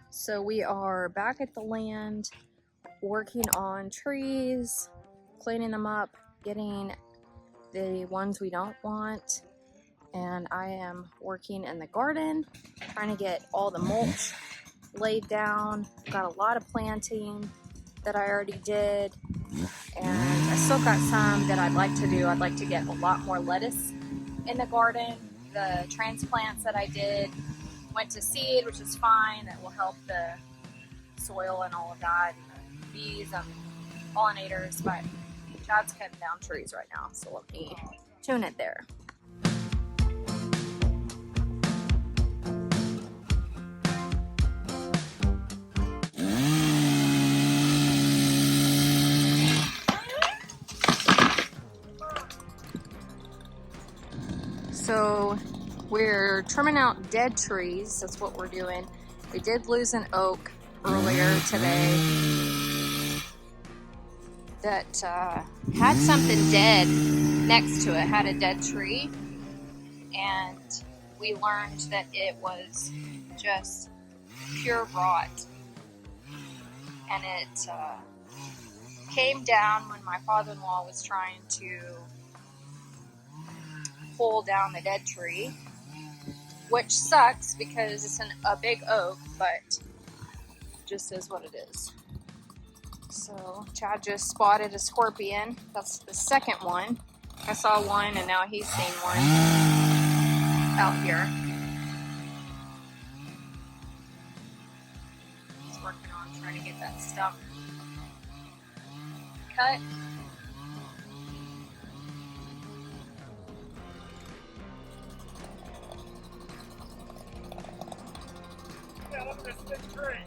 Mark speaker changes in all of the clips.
Speaker 1: So we are back at the land, working on trees, cleaning them up, getting the ones we don't want, and I am working in the garden, trying to get all the mulch laid down. Got a lot of planting that I already did, and I still got some that I'd like to do. I'd like to get a lot more lettuce in the garden. The transplants that I did went to seed, which is fine. That will help the soil and all of that, and the bees and pollinators, but Chad's cutting down trees right now, so let me tune it there. So we're trimming out dead trees. That's what we're doing. We did lose an oak earlier today that had something dead next to it, had a dead tree, and we learned that it was just pure rot. And it came down when my father-in-law was trying to pull down the dead tree, which sucks because it's a big oak, but just is what it is. So Chad just spotted a scorpion. That's the second one. I saw one and now he's seen one out here. He's working on trying to get that stump cut.
Speaker 2: Yeah, look at this big tree.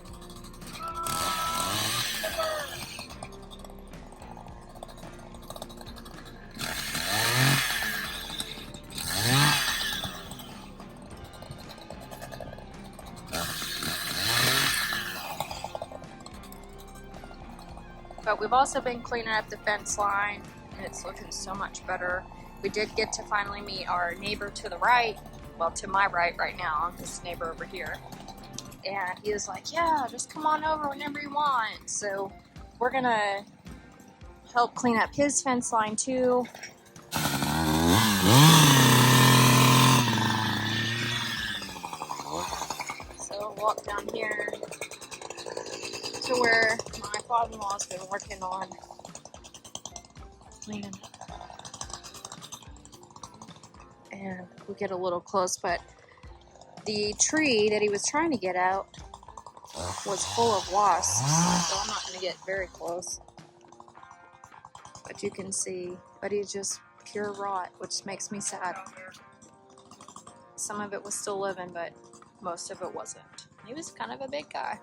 Speaker 1: But we've also been cleaning up the fence line, and it's looking so much better. We did get to finally meet our neighbor to the right, well, to my right now, this neighbor over here. And he was like, yeah, just come on over whenever you want. So we're gonna help clean up his fence line too. So walk down here to where my father-in-law's been working on cleaning. And we get a little close, but the tree that he was trying to get out was full of wasps, so I'm not going to get very close. But you can see, but he's just pure rot, which makes me sad. Some of it was still living, but most of it wasn't. He was kind of a big guy.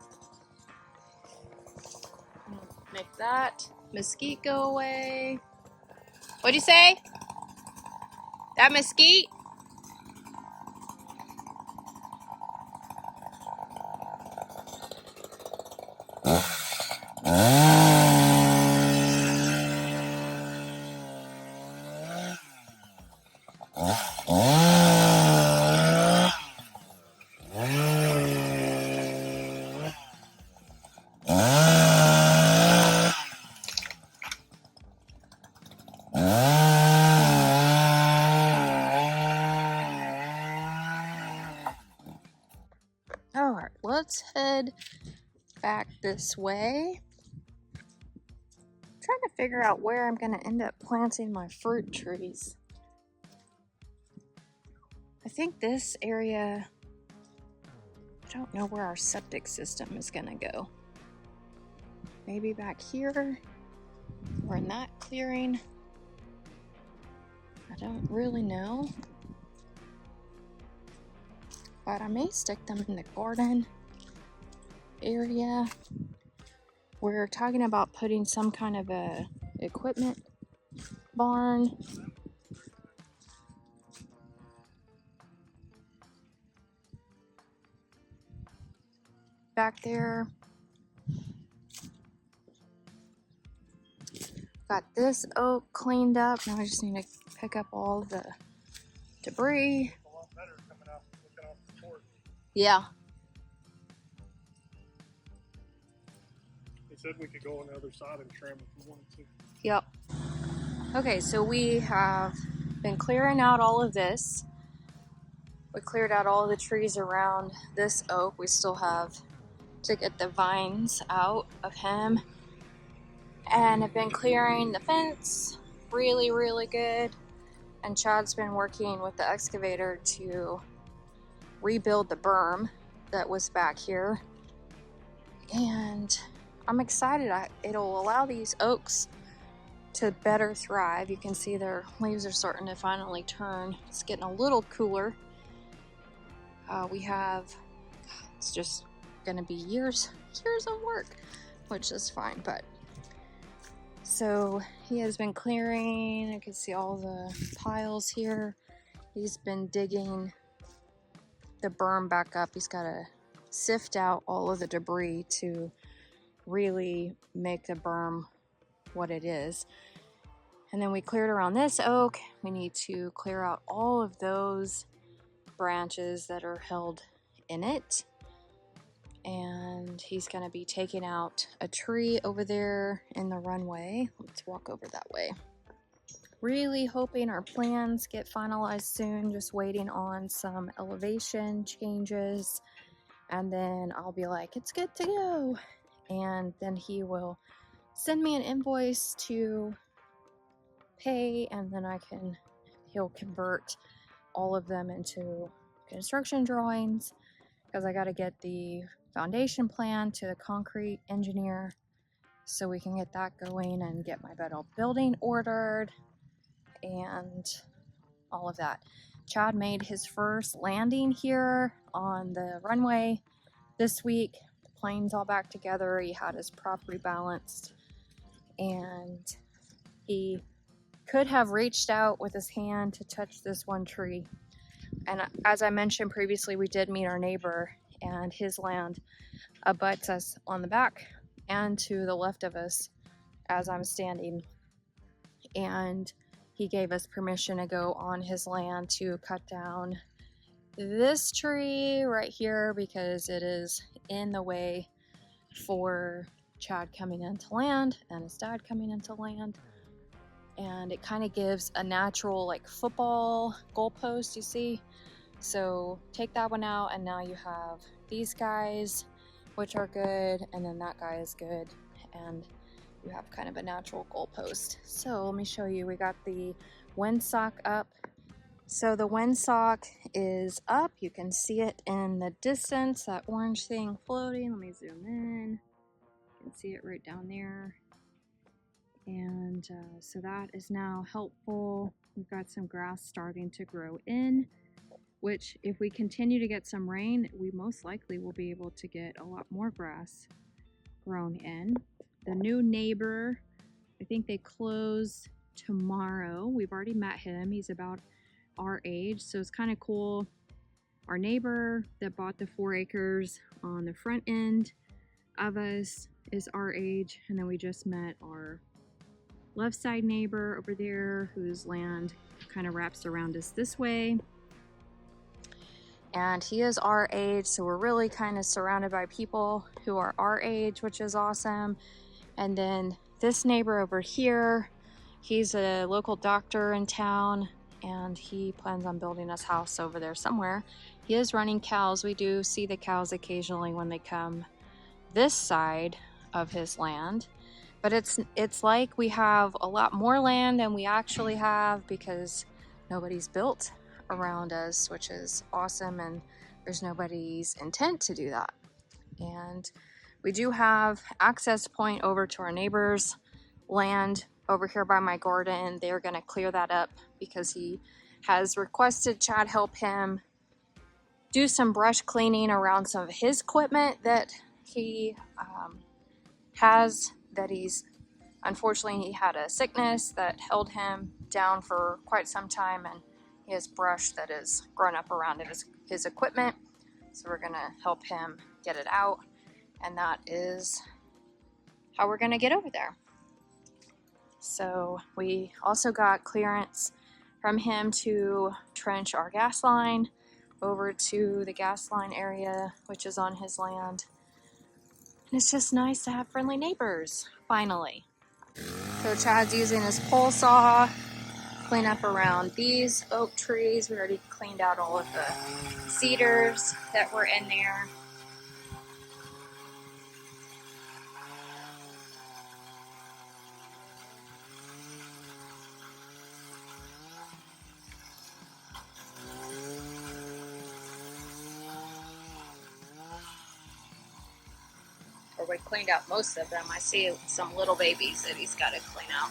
Speaker 1: Make that mesquite go away. What'd you say? That mesquite? Alright, let's head back this way. I'm trying to figure out where I'm going to end up planting my fruit trees. I think this area, I don't know where our septic system is going to go. Maybe back here or in that clearing. I don't really know. But I may stick them in the garden area. We're talking about putting some kind of a equipment barn. Back there. Got this oak cleaned up. Now I just need to pick up all the debris.
Speaker 2: A lot better coming out, looking off the porch.
Speaker 1: Yeah.
Speaker 2: said we could go on the other side and trim if we wanted to.
Speaker 1: Yep. Okay, so we have been clearing out all of this. We cleared out all the trees around this oak. We still have to get the vines out of him. And I've been clearing the fence really, really good. And Chad's been working with the excavator to rebuild the berm that was back here. And I'm excited. It'll allow these oaks to better thrive. You can see their leaves are starting to finally turn. It's getting a little cooler. It's just gonna be years of work, which is fine, but so he has been clearing. I can see all the piles here. He's been digging the berm back up. He's got to sift out all of the debris to really make the berm what it is. And then we cleared around this oak. We need to clear out all of those branches that are held in it. And he's going to be taking out a tree over there in the runway. Let's walk over that way. Really hoping our plans get finalized soon. Just waiting on some elevation changes. And then I'll be like, it's good to go. And then he will send me an invoice to pay, and then he'll convert all of them into construction drawings, because I got to get the foundation plan to the concrete engineer so we can get that going and get my metal building ordered and all of that. Chad made his first landing here on the runway this week. The plane's all back together. He had his property balanced, and he could have reached out with his hand to touch this one tree. And as I mentioned previously, we did meet our neighbor, and his land abuts us on the back and to the left of us as I'm standing. And he gave us permission to go on his land to cut down this tree right here because it is in the way for Chad coming into land and his dad coming into land. And it kind of gives a natural like football goalpost, you see. So take that one out, and now you have these guys, which are good, and then that guy is good, and you have kind of a natural goalpost. So let me show you. We got the windsock up. So the windsock is up. You can see it in the distance, that orange thing floating. Let me zoom in. You can see it right down there. And so that is now helpful. We've got some grass starting to grow in, which if we continue to get some rain, we most likely will be able to get a lot more grass grown in. The new neighbor, I think they close tomorrow. We've already met him. He's about our age, so it's kind of cool. Our neighbor that bought the 4 acres on the front end of us is our age, and then we just met our left side neighbor over there whose land kind of wraps around us this way, and he is our age, so we're really kind of surrounded by people who are our age, which is awesome. And then this neighbor over here, he's a local doctor in town, and he plans on building us a house over there somewhere. He is running cows. We do see the cows occasionally when they come this side of his land. But it's like we have a lot more land than we actually have because nobody's built around us, which is awesome, and there's nobody's intent to do that. And we do have access point over to our neighbor's land over here by my garden. They're going to clear that up because he has requested Chad help him do some brush cleaning around some of his equipment that he has, that unfortunately he had a sickness that held him down for quite some time, and he has brush that has grown up around his equipment. So we're gonna help him get it out, and that is how we're gonna get over there. So we also got clearance from him to trench our gas line over to the gas line area, which is on his land. And it's just nice to have friendly neighbors, finally. So Chad's using his pole saw, clean up around these oak trees. We already cleaned out all of the cedars that were in there. Or we cleaned out most of them. I see some little babies that he's got to clean out.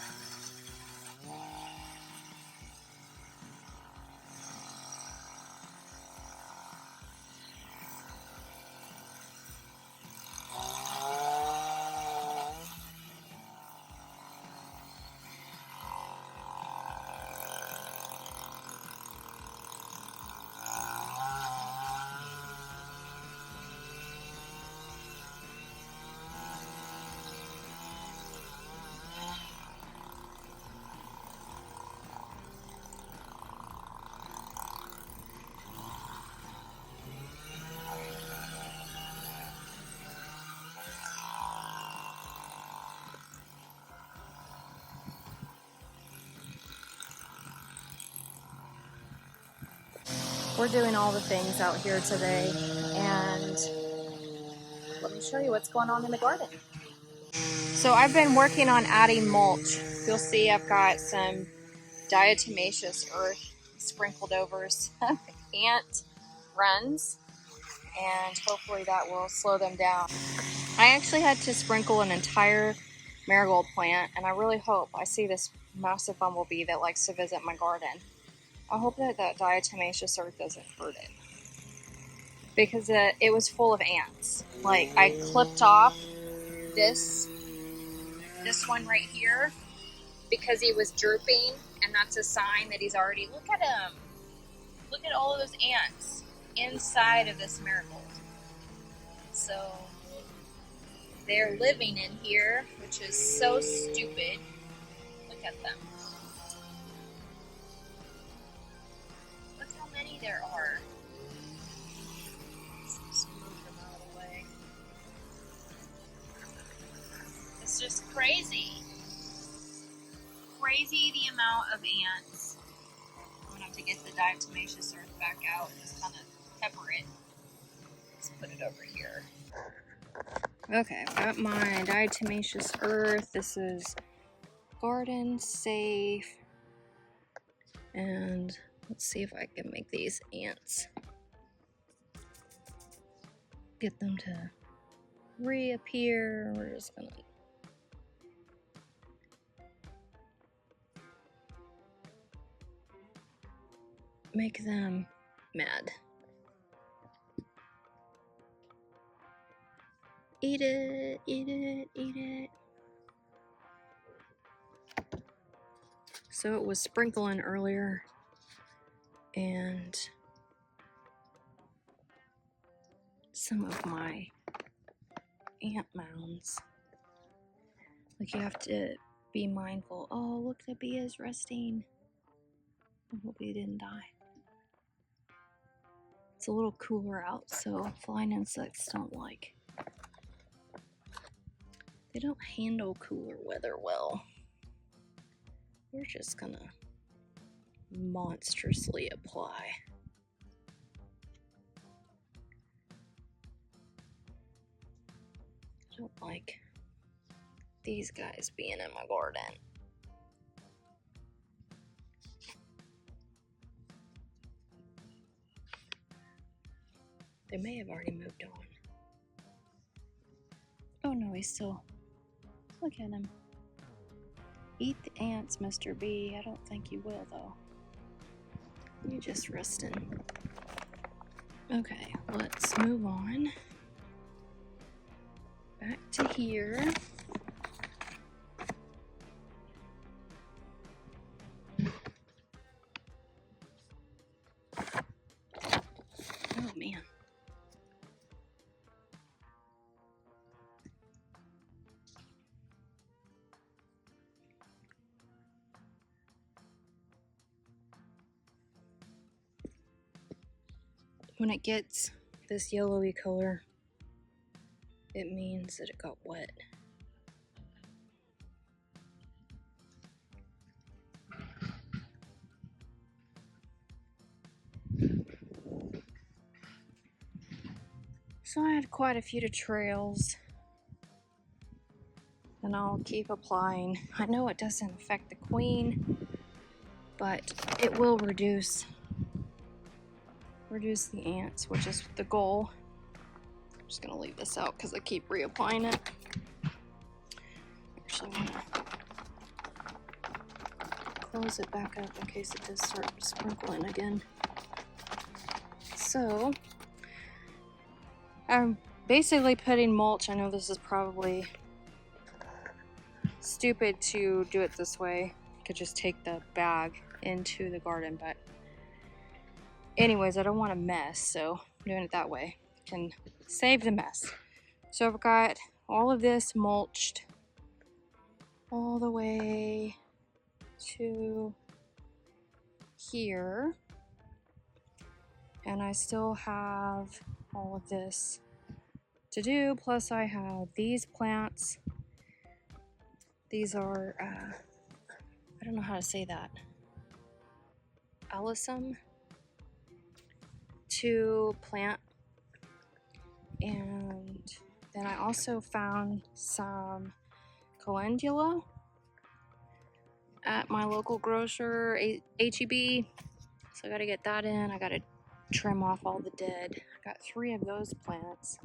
Speaker 1: We're doing all the things out here today, and let me show you what's going on in the garden. So I've been working on adding mulch. You'll see I've got some diatomaceous earth sprinkled over some ant runs, and hopefully that will slow them down. I actually had to sprinkle an entire marigold plant, and I really hope I see this massive bumblebee that likes to visit my garden. I hope that that diatomaceous earth doesn't hurt it, because it was full of ants. Like, I clipped off this one right here because he was drooping, and that's a sign that he's already, look at him. Look at all of those ants inside of this marigold. So they're living in here, which is so stupid. Look at them. Look how many there are. Let's just move them out of the way. It's just crazy. Crazy the amount of ants. I'm gonna have to get the diatomaceous earth back out and just kind of pepper it. Let's put it over here. Okay, I've got my diatomaceous earth. This is garden safe. And let's see if I can make these ants, get them to reappear. We're just gonna make them mad. Eat it, eat it, eat it. So it was sprinkling earlier, and some of my ant mounds, like, you have to be mindful. Oh, look, the bee is resting. I hope he didn't die. It's a little cooler out, so flying insects they don't handle cooler weather well. We're just gonna monstrously apply. I don't like these guys being in my garden. They may have already moved on. Oh no, he's still. Look at him. Eat the ants, Mr. Bee. I don't think you will, though. You're just resting. Okay, let's move on. Back to here. Oh man. When it gets this yellowy color, it means that it got wet. So I had quite a few trails, and I'll keep applying. I know it doesn't affect the queen, but it will reduce the ants, which is the goal. I'm just gonna leave this out because I keep reapplying it. Actually, I want to close it back up in case it does start sprinkling again. So I'm basically putting mulch. I know this is probably stupid to do it this way. I could just take the bag into the garden, but anyways, I don't want to mess, so I'm doing it that way. Can save the mess. So I've got all of this mulched all the way to here, and I still have all of this to do, plus I have these plants. These are I don't know how to say that, alyssum, to plant. And then I also found some calendula at my local grocer, HEB. So I gotta get that in. I gotta trim off all the dead. I got 3 of those plants.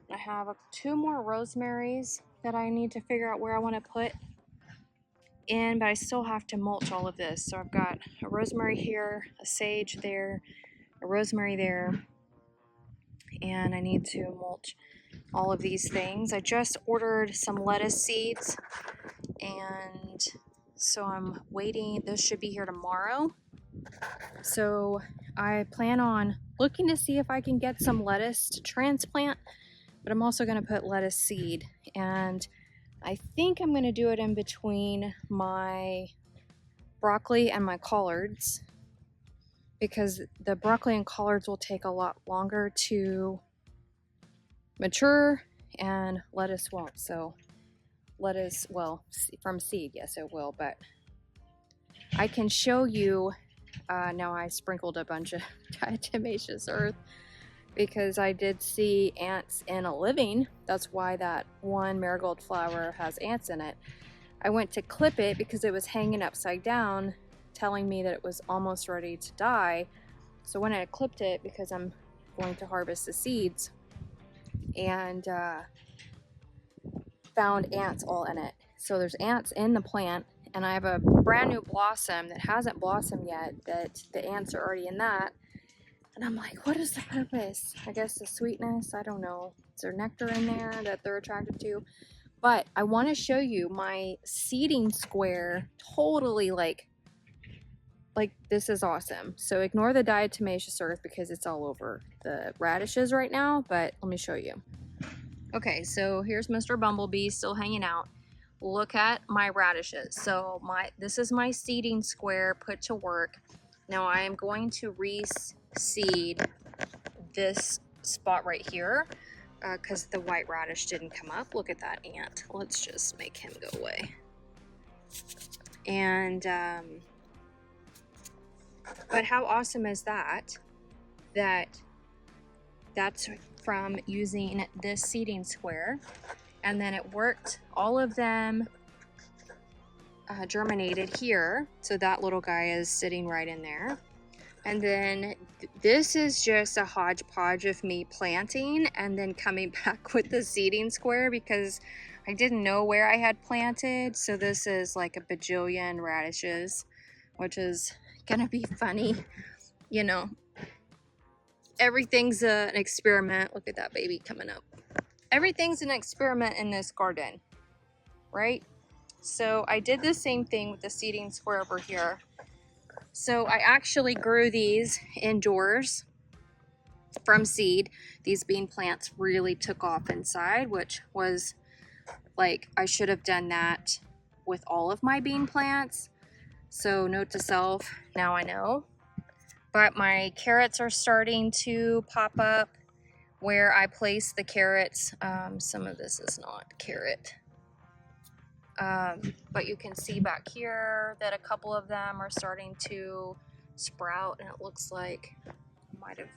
Speaker 1: I have 2 more rosemaries that I need to figure out where I want to put in, but I still have to mulch all of this. So I've got a rosemary here, a sage there, a rosemary there, and I need to mulch all of these things. I just ordered some lettuce seeds, and so I'm waiting. This should be here tomorrow. So I plan on looking to see if I can get some lettuce to transplant, but I'm also going to put lettuce seed, and I think I'm going to do it in between my broccoli and my collards, because the broccoli and collards will take a lot longer to mature and lettuce won't. So lettuce, well, from seed, yes it will, but I can show you. Now I sprinkled a bunch of diatomaceous earth because I did see ants in a living. That's why that one marigold flower has ants in it. I went to clip it because it was hanging upside down, telling me that it was almost ready to die. So when I clipped it, because I'm going to harvest the seeds, and found ants all in it. So there's ants in the plant, and I have a brand new blossom that hasn't blossomed yet, that the ants are already in that. And I'm like, what is the purpose? I guess the sweetness, I don't know. Is there nectar in there that they're attracted to? But I want to show you my seeding square. Totally like this is awesome. So ignore the diatomaceous earth because it's all over the radishes right now, but let me show you. Okay, so here's Mr. Bumblebee still hanging out. Look at my radishes. So this is my seeding square put to work. Now I am going to reseed this spot right here because the white radish didn't come up. Look at that ant. Let's just make him go away. And but how awesome is that? That's from using this seeding square, and then it worked. All of them germinated here, so that little guy is sitting right in there. And then this is just a hodgepodge of me planting and then coming back with the seeding square because I didn't know where I had planted. So this is like a bajillion radishes, which is gonna be funny, you know. Everything's an experiment. Look at that baby coming up. Everything's an experiment in this garden, right? So I did the same thing with the seeding square over here. So I actually grew these indoors from seed. These bean plants really took off inside, which was like, I should have done that with all of my bean plants. So note to self, now I know. But my carrots are starting to pop up. where I place the carrots. Some of this is not carrot. But you can see back here that a couple of them are starting to sprout, and it looks like I might have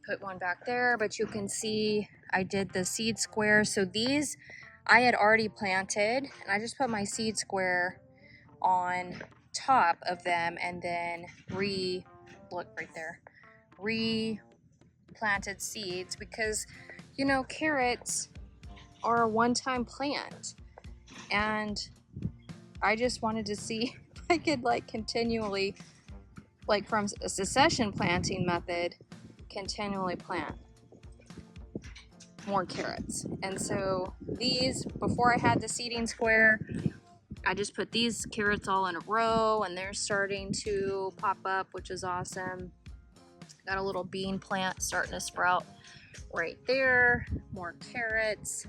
Speaker 1: put one back there, but you can see I did the seed square. So these I had already planted, and I just put my seed square on top of them and then look right there, replanted seeds, because you know carrots are a one-time plant, and I just wanted to see if I could like continually, like from a succession planting method, continually plant more carrots. And so these, before I had the seeding square, I just put these carrots all in a row, and they're starting to pop up, which is awesome. Got a little bean plant starting to sprout right there. More carrots.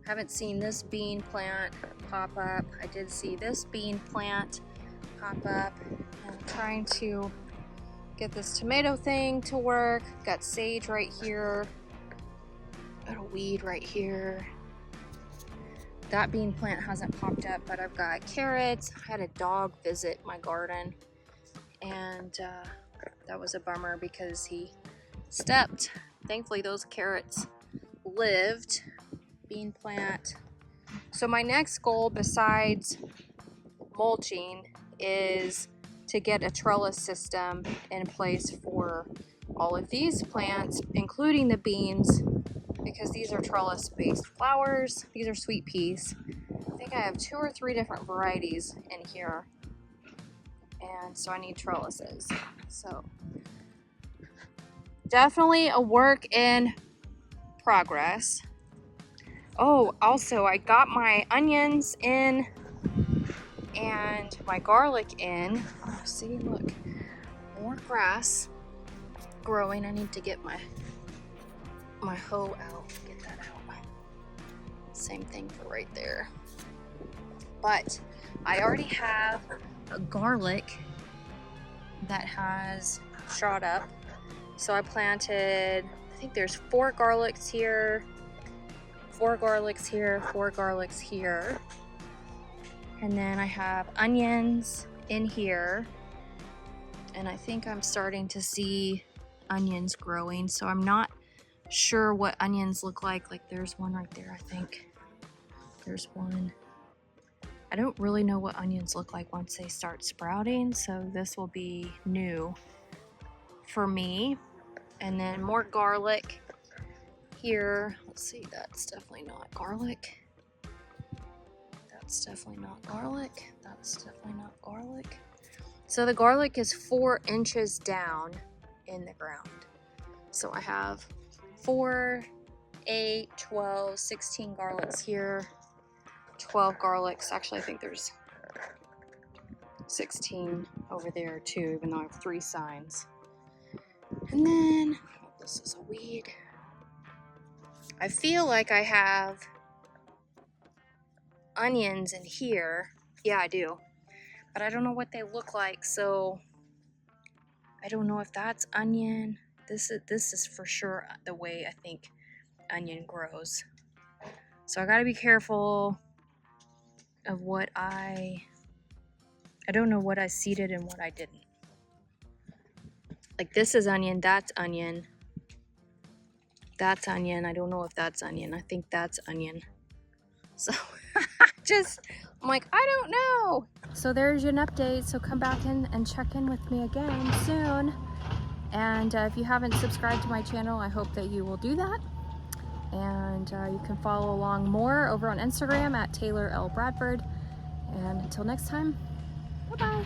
Speaker 1: Haven't seen this bean plant pop up. I did see this bean plant pop up. I'm trying to get this tomato thing to work. Got sage right here. Got a weed right here. That bean plant hasn't popped up, but I've got carrots. I had a dog visit my garden, and that was a bummer because he stepped. Thankfully those carrots lived. Bean plant. So my next goal besides mulching is to get a trellis system in place for all of these plants, including the beans, because these are trellis based flowers. These are sweet peas. I think I have 2 or 3 different varieties in here, and so I need trellises. So definitely a work in progress. Oh, also I got my onions in and my garlic in. Oh, see, look, more grass growing. I need to get my hoe out, get that out. Same thing for right there. But I already have a garlic that has shot up. So I planted, I think there's 4 garlics here, 4 garlics here, 4 garlics here. And then I have onions in here. And I think I'm starting to see onions growing. So I'm not sure what onions look like. Like there's one right there, I think. There's one. I don't really know what onions look like once they start sprouting. So this will be new for me. And then more garlic here. Let's see, that's definitely not garlic. That's definitely not garlic. That's definitely not garlic. So the garlic is 4 inches down in the ground. So I have 4, 8, 12, 16 garlics here, 12 garlics. Actually, I think there's 16 over there too, even though I have 3 signs. And then, oh, this is a weed. I feel like I have onions in here. Yeah, I do. But I don't know what they look like, so I don't know if that's onion. This is for sure the way I think onion grows. So I gotta be careful of what I don't know what I seeded and what I didn't. Like this is onion, that's onion. That's onion. I don't know if that's onion. I think that's onion. So I'm like, I don't know. So there's an update. So come back in and check in with me again soon. And if you haven't subscribed to my channel, I hope that you will do that. And you can follow along more over on Instagram at Taylor L. Bradford. And until next time, bye-bye.